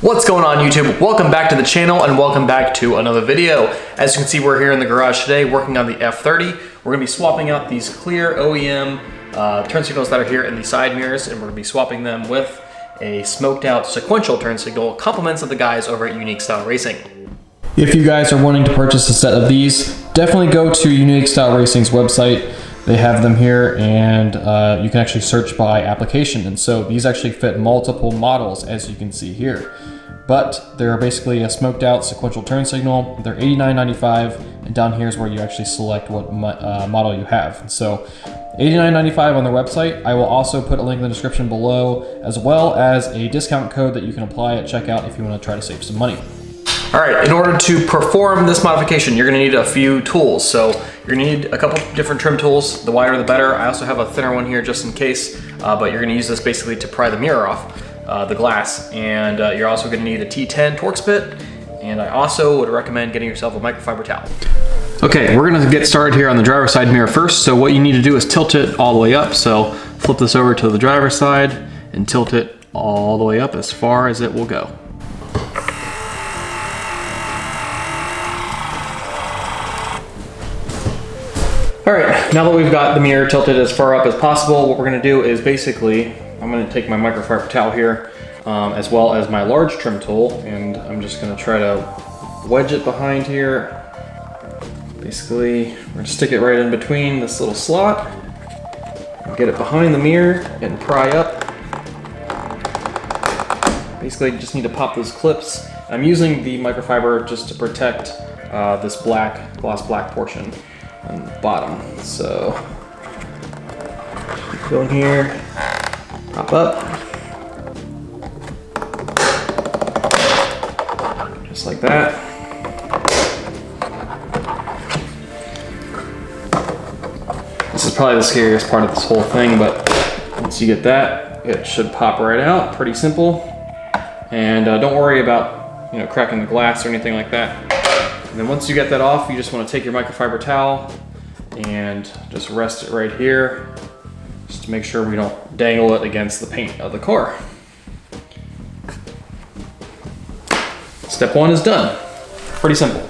What's going on YouTube? Welcome back to the channel and welcome back to another video. As you can see, we're here in the garage today working on the F30. We're gonna be swapping out these clear OEM turn signals that are here in the side mirrors, and we're gonna be swapping them with a smoked out sequential turn signal, compliments of the guys over at Unique Style Racing. If you guys are wanting to purchase a set of these, definitely go to Unique Style Racing's website. They have them here, and you can actually search by application. And so these actually fit multiple models, as you can see here. But they're basically a smoked out sequential turn signal. They're $89.95, and down here is where you actually select what model you have. So $89.95 on their website. I will also put a link in the description below, as well as a discount code that you can apply at checkout if you want to try to save some money. All right, in order to perform this modification, you're gonna need a few tools. So you're gonna need a couple different trim tools. The wider the better. I also have a thinner one here just in case, but you're gonna use this basically to pry the mirror off the glass. And you're also gonna need a T10 Torx bit. And I also would recommend getting yourself a microfiber towel. Okay, we're gonna get started here on the driver's side mirror first. So what you need to do is tilt it all the way up. So flip this over to the driver's side and tilt it all the way up as far as it will go. All right, now that we've got the mirror tilted as far up as possible, what we're gonna do is basically, I'm gonna take my microfiber towel here, as well as my large trim tool, and I'm just gonna try to wedge it behind here. Basically, we're gonna stick it right in between this little slot, get it behind the mirror and pry up. Basically, you just need to pop those clips. I'm using the microfiber just to protect this gloss black portion on the bottom. So go in here, pop up, just like that. This is probably the scariest part of this whole thing, but once you get that, it should pop right out. Pretty simple. And don't worry about cracking the glass or anything like that. And then once you get that off, you just want to take your microfiber towel and just rest it right here, just to make sure we don't dangle it against the paint of the car. Step one is done. Pretty simple.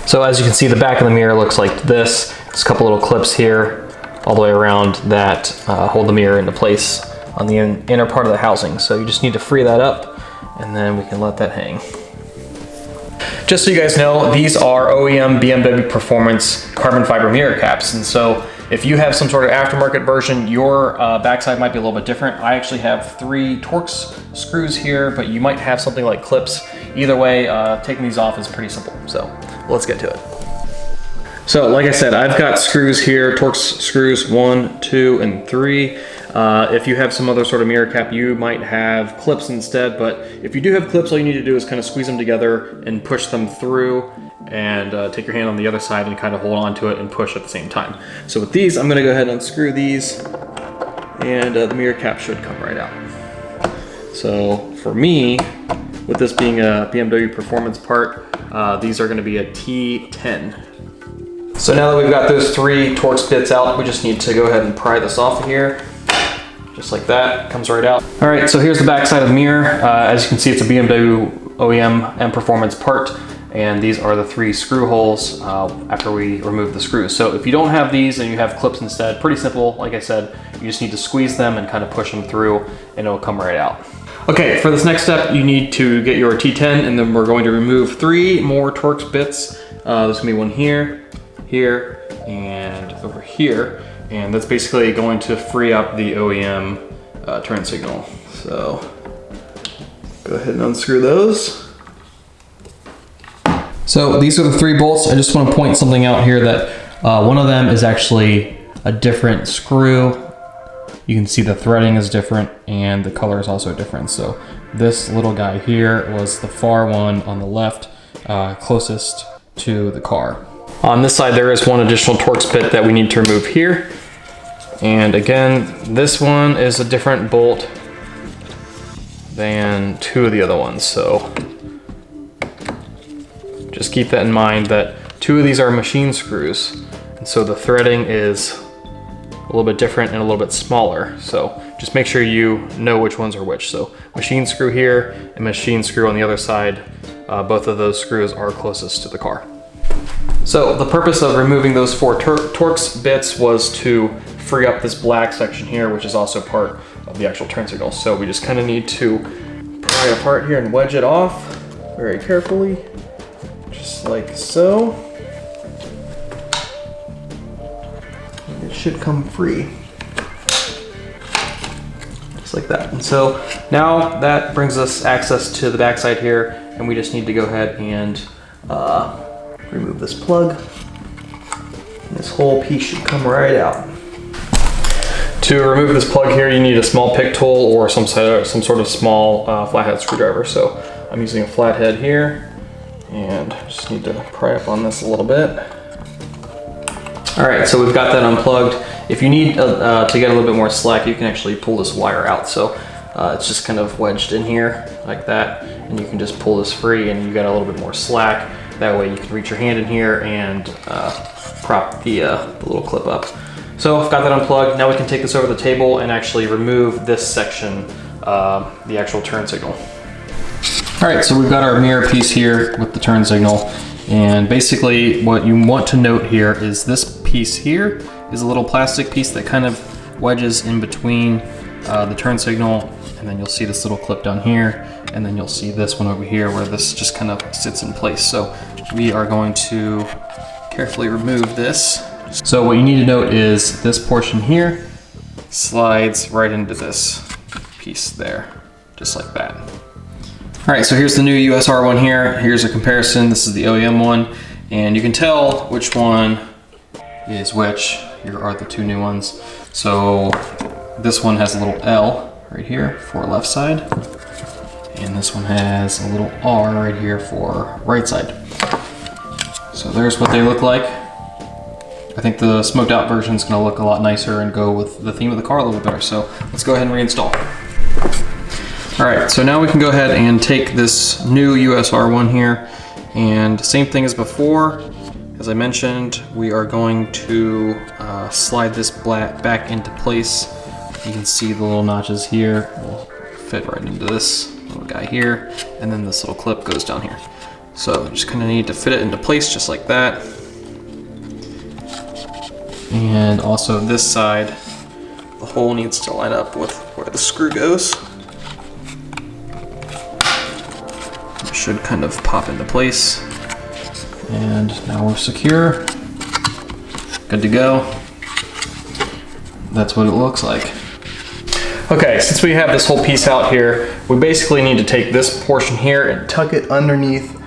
So as you can see, the back of the mirror looks like this. There's a couple little clips here all the way around that hold the mirror into place on the inner part of the housing. So you just need to free that up, and then we can let that hang. Just so you guys know, these are OEM BMW Performance carbon fiber mirror caps. And so if you have some sort of aftermarket version, your backside might be a little bit different. I actually have 3 Torx screws here, but you might have something like clips. Either way, taking these off is pretty simple. So let's get to it. So like I said, I've got screws here, Torx screws 1, 2, and 3. If you have some other sort of mirror cap, you might have clips instead, but if you do have clips, all you need to do is kind of squeeze them together and push them through, and take your hand on the other side and kind of hold on to it and push at the same time. So with these, I'm gonna go ahead and unscrew these, and the mirror cap should come right out. So for me, with this being a BMW Performance part, these are gonna be a T10. So now that we've got those 3 Torx bits out, we just need to go ahead and pry this off of here. Just like that, comes right out. All right, so here's the back side of the mirror. As you can see, it's a BMW OEM and Performance part, and these are the 3 screw holes after we remove the screws. So if you don't have these and you have clips instead, pretty simple. Like I said, you just need to squeeze them and kind of push them through, and it'll come right out. Okay, for this next step, you need to get your T10, and then we're going to remove 3 more Torx bits. There's gonna be one here, here, and over here. And that's basically going to free up the OEM turn signal. So go ahead and unscrew those. So these are the 3 bolts. I just want to point something out here that one of them is actually a different screw. You can see the threading is different and the color is also different. So this little guy here was the far one on the left, closest to the car. On this side, there is one additional Torx bit that we need to remove here. And again, this one is a different bolt than 2 of the other ones. So just keep that in mind, that 2 of these are machine screws. And so the threading is a little bit different and a little bit smaller. So just make sure you know which ones are which. So machine screw here and machine screw on the other side. Both of those screws are closest to the car. So the purpose of removing those 4 Torx bits was to free up this black section here, which is also part of the actual turn signal. So we just kind of need to pry it apart here and wedge it off very carefully, just like so. And it should come free, just like that. And so now that brings us access to the backside here, and we just need to go ahead and remove this plug. And this whole piece should come right out. To remove this plug here, you need a small pick tool or some sort of small flathead screwdriver. So I'm using a flathead here, and just need to pry up on this a little bit. All right, so we've got that unplugged. If you need to get a little bit more slack, you can actually pull this wire out. So it's just kind of wedged in here like that, and you can just pull this free, and you got a little bit more slack. That way you can reach your hand in here and prop the little clip up. So I've got that unplugged. Now we can take this over the table and actually remove this section, the actual turn signal. All right, so we've got our mirror piece here with the turn signal. And basically what you want to note here is this piece here is a little plastic piece that kind of wedges in between the turn signal, and then you'll see this little clip down here, and then you'll see this one over here where this just kind of sits in place. So we are going to carefully remove this. So what you need to note is this portion here slides right into this piece there, just like that. All right, so here's the new USR one here. Here's a comparison. This is the OEM one, and you can tell which one is which. Here are the 2 new ones. So this one has a little L right here for left side, and this one has a little R right here for right side. So there's what they look like. I think the smoked out version is going to look a lot nicer and go with the theme of the car a little bit better. So let's go ahead and reinstall. All right, so now we can go ahead and take this new USR one here, and same thing as before. As I mentioned, we are going to slide this back into place. You can see the little notches here will fit right into this little guy here, and then this little clip goes down here. So just kind of need to fit it into place just like that. And also this side, the hole needs to line up with where the screw goes. It should kind of pop into place. And now we're secure. Good to go. That's what it looks like. Okay, since we have this whole piece out here, we basically need to take this portion here and tuck it underneath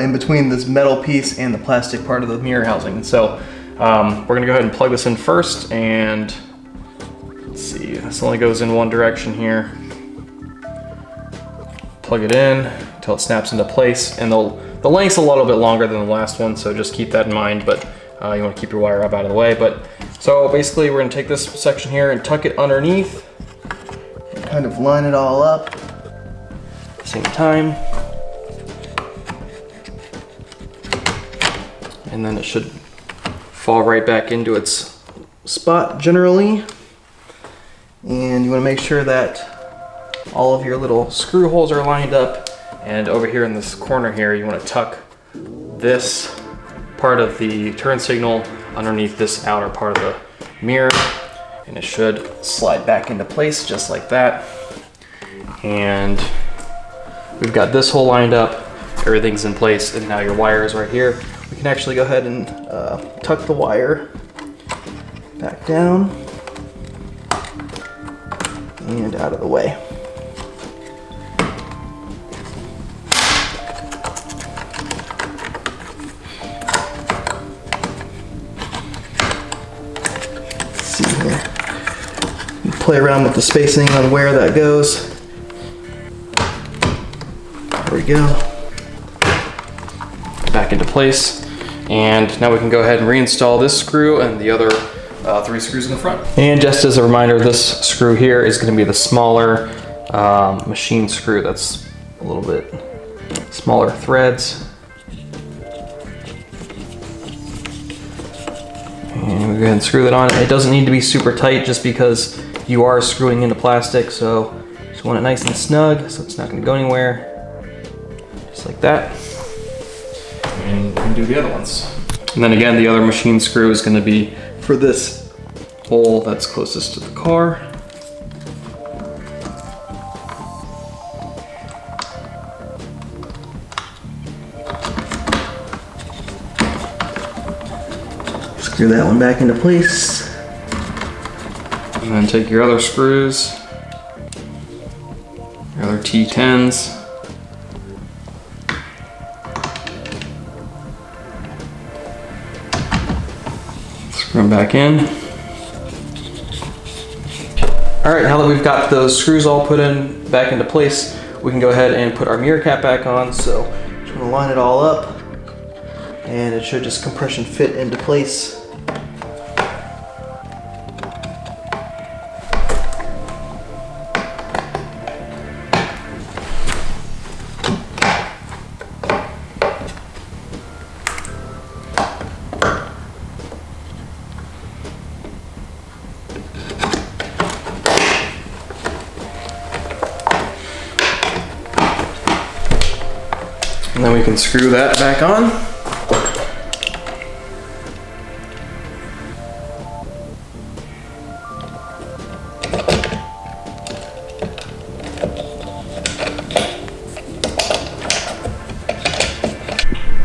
in between this metal piece and the plastic part of the mirror housing. So we're gonna go ahead and plug this in first, and let's see, this only goes in one direction here. Plug it in until it snaps into place, and the length's a little bit longer than the last one, so just keep that in mind, but you wanna keep your wire up out of the way. But so basically we're gonna take this section here and tuck it underneath and kind of line it all up at the same time. And then it should fall right back into its spot generally. And you want to make sure that all of your little screw holes are lined up. And over here in this corner here, you want to tuck this part of the turn signal underneath this outer part of the mirror, and it should slide back into place just like that. And we've got this hole lined up, everything's in place, and now your wire is right here. We can actually go ahead and tuck the wire back down and out of the way. Let's see here. Play around with the spacing on where that goes. There we go. Back into place. And now we can go ahead and reinstall this screw and the other 3 screws in the front. And just as a reminder, this screw here is going to be the smaller machine screw. That's a little bit smaller threads. And we go ahead and screw that on. It doesn't need to be super tight just because You are screwing into plastic, so just want it nice and snug so it's not gonna go anywhere. Just like that. And you can do the other ones. And then again, the other machine screw is gonna be for this hole that's closest to the car. Screw that one back into place. And then take your other screws, your other T10s. Screw them back in. All right, now that we've got those screws all put in back into place, we can go ahead and put our mirror cap back on. So just gonna line it all up and it should just compression fit into place. And then we can screw that back on.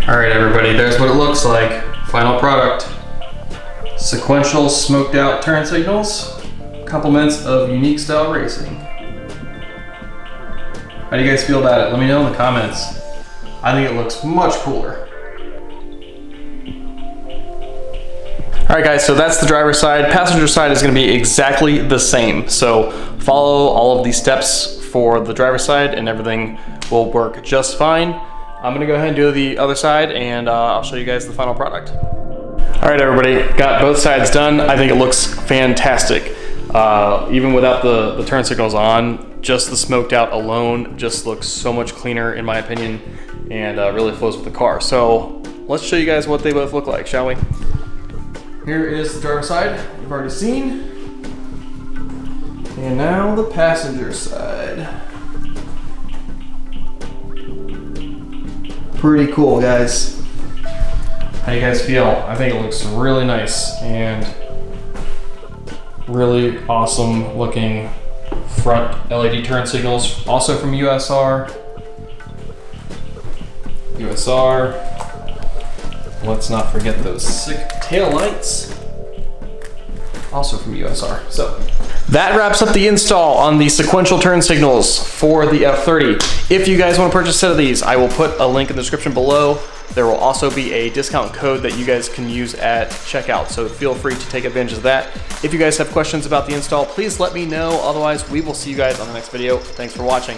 All right, everybody, there's what it looks like. Final product. Sequential smoked out turn signals, compliments of unique style racing. How do you guys feel about it? Let me know in the comments. I think it looks much cooler. All right guys, so that's the driver's side. Passenger side is gonna be exactly the same. So follow all of these steps for the driver's side and everything will work just fine. I'm gonna go ahead and do the other side and I'll show you guys the final product. All right everybody, got both sides done. I think it looks fantastic. Even without the turn signals on, just the smoked out alone just looks so much cleaner in my opinion and really flows with the car. So let's show you guys what they both look like, shall we? Here is the driver's side, you've already seen. And now the passenger side. Pretty cool, guys. How do you guys feel? I think it looks really nice and really awesome looking front LED turn signals, also from USR. Let's not forget those sick tail lights, also from USR. So that wraps up the install on the sequential turn signals for the F30. If you guys want to purchase a set of these, I will put a link in the description below. There will also be a discount code that you guys can use at checkout, so feel free to take advantage of that. If you guys have questions about the install, please let me know. Otherwise, we will see you guys on the next video. Thanks for watching.